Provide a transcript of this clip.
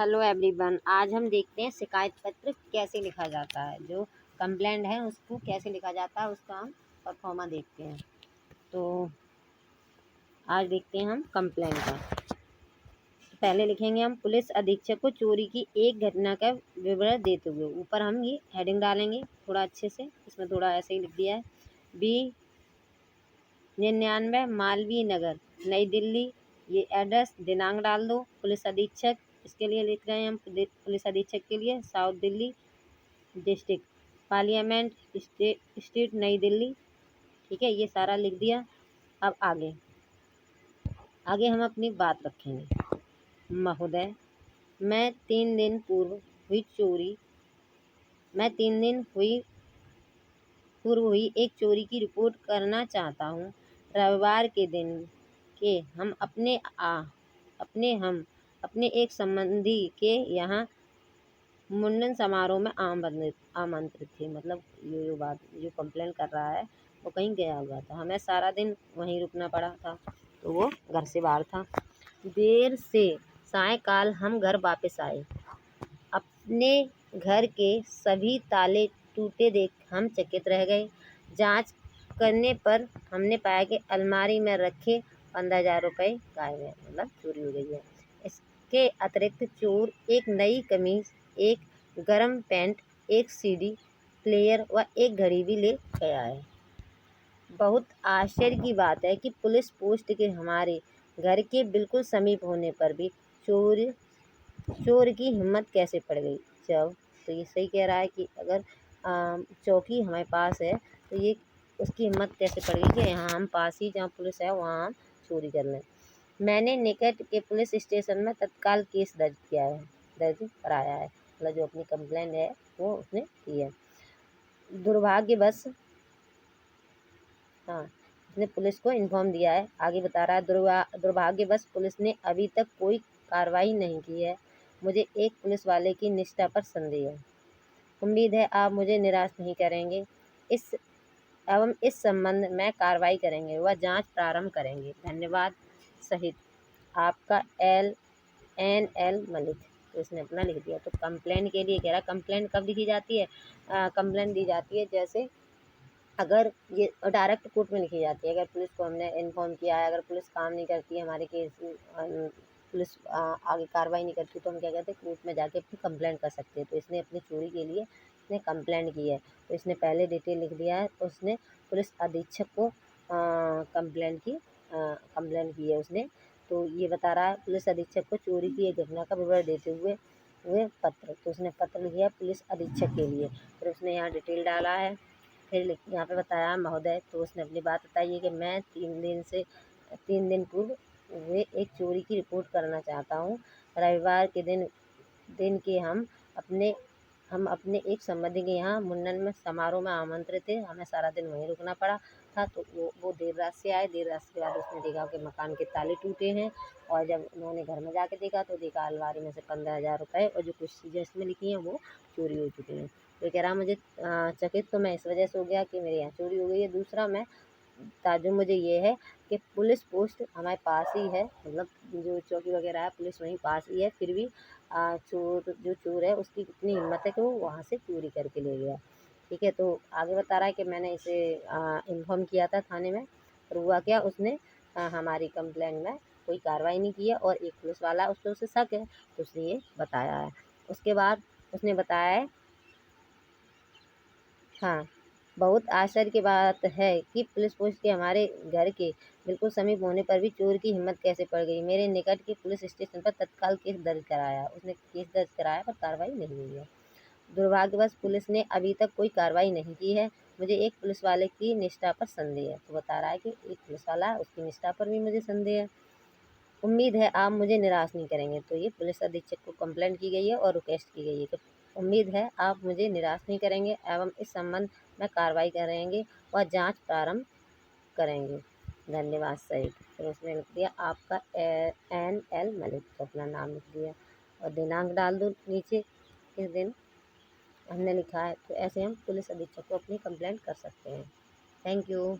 Hello everyone, आज हम देखते हैं शिकायत पत्र कैसे लिखा जाता है। जो कंप्लेंट है उसको कैसे लिखा जाता है उसका हम परफॉर्मा देखते हैं। तो आज देखते हैं हम कंप्लेंट का। तो पहले लिखेंगे हम पुलिस अधीक्षक को चोरी की एक घटना का विवरण देते हुए। ऊपर हम ये हेडिंग डालेंगे थोड़ा अच्छे से, इसमें थोड़ा ऐसे ही लिख दिया है। बी 99 मालवीय नगर नई दिल्ली, ये एड्रेस दिनांक डाल दो। पुलिस अधीक्षक इसके लिए लिख रहे हैं हम, पुलिस अधीक्षक के लिए south Delhi district, parliament street नई दिल्ली। ठीक है, ये सारा लिख दिया। अब आगे आगे हम अपनी बात रखेंगे। महोदय, मैं 3 दिन पूर्व हुई एक चोरी की रिपोर्ट करना चाहता हूँ। रविवार के दिन के हम अपने एक संबंधी के यहाँ मुंडन समारोह में आमंत्रित थे। मतलब ये जो कंप्लेन कर रहा है वो कहीं गया हुआ था, हमें सारा दिन वहीं रुकना पड़ा था, तो वो घर से बाहर था। देर से सायंकाल हम घर वापस आए। अपने घर के सभी ताले टूटे देख हम चकित रह गए। जांच करने पर हमने पाया कि अलमारी में रखे 15,000 रुपये गायब है, मतलब चोरी हो गई है। इसके अतिरिक्त चोर एक नई कमीज, एक गर्म पैंट, एक सीडी प्लेयर व एक घड़ी भी ले गया है। बहुत आश्चर्य की बात है कि पुलिस पोस्ट के हमारे घर के बिल्कुल समीप होने पर भी चोर की हिम्मत कैसे पड़ गई। जब तो ये सही कह रहा है कि अगर चौकी हमारे पास है तो ये उसकी हिम्मत कैसे पड़ गई कि यहाँ हम पास ही जहाँ पुलिस है वहाँ हम चोरी कर लें। मैंने निकट के पुलिस स्टेशन में तत्काल केस दर्ज कराया है। मतलब जो अपनी कंप्लेंट है वो उसने की है। दुर्भाग्यवश उसने पुलिस को इन्फॉर्म दिया है। आगे बता रहा है, दुर्भाग्यवश पुलिस ने अभी तक कोई कार्रवाई नहीं की है। मुझे एक पुलिस वाले की निष्ठा पर संदेह है। उम्मीद है आप मुझे निराश नहीं करेंगे। इस संबंध में कार्रवाई करेंगे व जांच प्रारंभ करेंगे। धन्यवाद सहित आपका NL मलिक। तो इसने अपना लिख दिया। तो कंप्लेंट के लिए कह रहा है, कंप्लेंट कब लिखी जाती है? कंप्लेंट दी जाती है जैसे अगर ये डायरेक्ट कोर्ट में लिखी जाती है। अगर पुलिस को हमने इन्फॉर्म किया है, अगर पुलिस काम नहीं करती है हमारे केस, पुलिस आगे कार्रवाई नहीं करती, तो हम क्या कहते हैं, कोर्ट में जाके अपनी कंप्लेंट कर सकते हैं। तो इसने अपनी चोरी के लिए इसने कंप्लेंट की है, तो इसने पहले डिटेल लिख दिया है। उसने पुलिस अधीक्षक को कंप्लेंट की है उसने। तो ये बता रहा है पुलिस अधीक्षक को चोरी की एक घटना का विवरण देते हुए पत्र। तो उसने पत्र लिखा है पुलिस अधीक्षक के लिए। फिर उसने यहाँ डिटेल डाला है। फिर यहाँ पे बताया महोदय, तो उसने अपनी बात बताई है कि मैं 3 दिन पूर्व हुए एक चोरी की रिपोर्ट करना चाहता हूँ। रविवार के दिन के हम अपने एक संबंधी के यहाँ मुंडन में समारोह में आमंत्रित थे, हमें सारा दिन वहीं रुकना पड़ा था। तो वो देर रात से आए। देर रात के बाद उसने देखा कि मकान के ताले टूटे हैं, और जब उन्होंने घर में जाके देखा तो देखा अलमारी में से 15,000 रुपये और जो कुछ चीज़ें इसमें लिखी हैं वो चोरी हो चुकी हैं। तो कह रहा मुझे चकित तो मैं इस वजह से हो गया कि मेरे यहाँ चोरी हो गई है। दूसरा मैं ताज्जुब मुझे ये है कि पुलिस पोस्ट हमारे पास ही है, मतलब जो चौकी वगैरह है पुलिस वहीं पास ही है, फिर भी जो चोर है उसकी कितनी हिम्मत है कि वो वहाँ से चोरी करके ले गया। ठीक है, तो आगे बता रहा है कि मैंने इसे इन्फॉर्म किया था थाने में, और हुआ क्या, उसने हमारी कंप्लेंट में कोई कार्रवाई नहीं की है, और एक पुलिस वाला उसे शक है, तो उसने ये बताया है। उसके बाद उसने बताया है, बहुत आश्चर्य की बात है कि पुलिस पोस्ट के हमारे घर के बिल्कुल समीप होने पर भी चोर की हिम्मत कैसे पड़ गई। मेरे निकट के पुलिस स्टेशन पर तत्काल केस दर्ज कराया। उसने केस दर्ज कराया पर कार्रवाई नहीं हुई है। दुर्भाग्यवश पुलिस ने अभी तक कोई कार्रवाई नहीं की है। मुझे एक पुलिस वाले की निष्ठा पर संदेह है। तो बता रहा है कि एक पुलिस वाला है, उसकी निष्ठा पर भी मुझे संदेह है। उम्मीद है आप मुझे निराश नहीं करेंगे। तो ये पुलिस अधीक्षक को कंप्लेंट की गई है और रिक्वेस्ट की गई है कि उम्मीद है आप मुझे निराश नहीं करेंगे एवं इस संबंध में कार्रवाई करेंगे व जांच प्रारंभ करेंगे। धन्यवाद सहित। फिर उसने लिख दिया आपका NL मलिक, तो अपना नाम लिख दिया और दिनांक डाल दो नीचे किस दिन हमने लिखा है। तो ऐसे हम पुलिस अधीक्षक को अपनी कंप्लेंट कर सकते हैं। Thank you.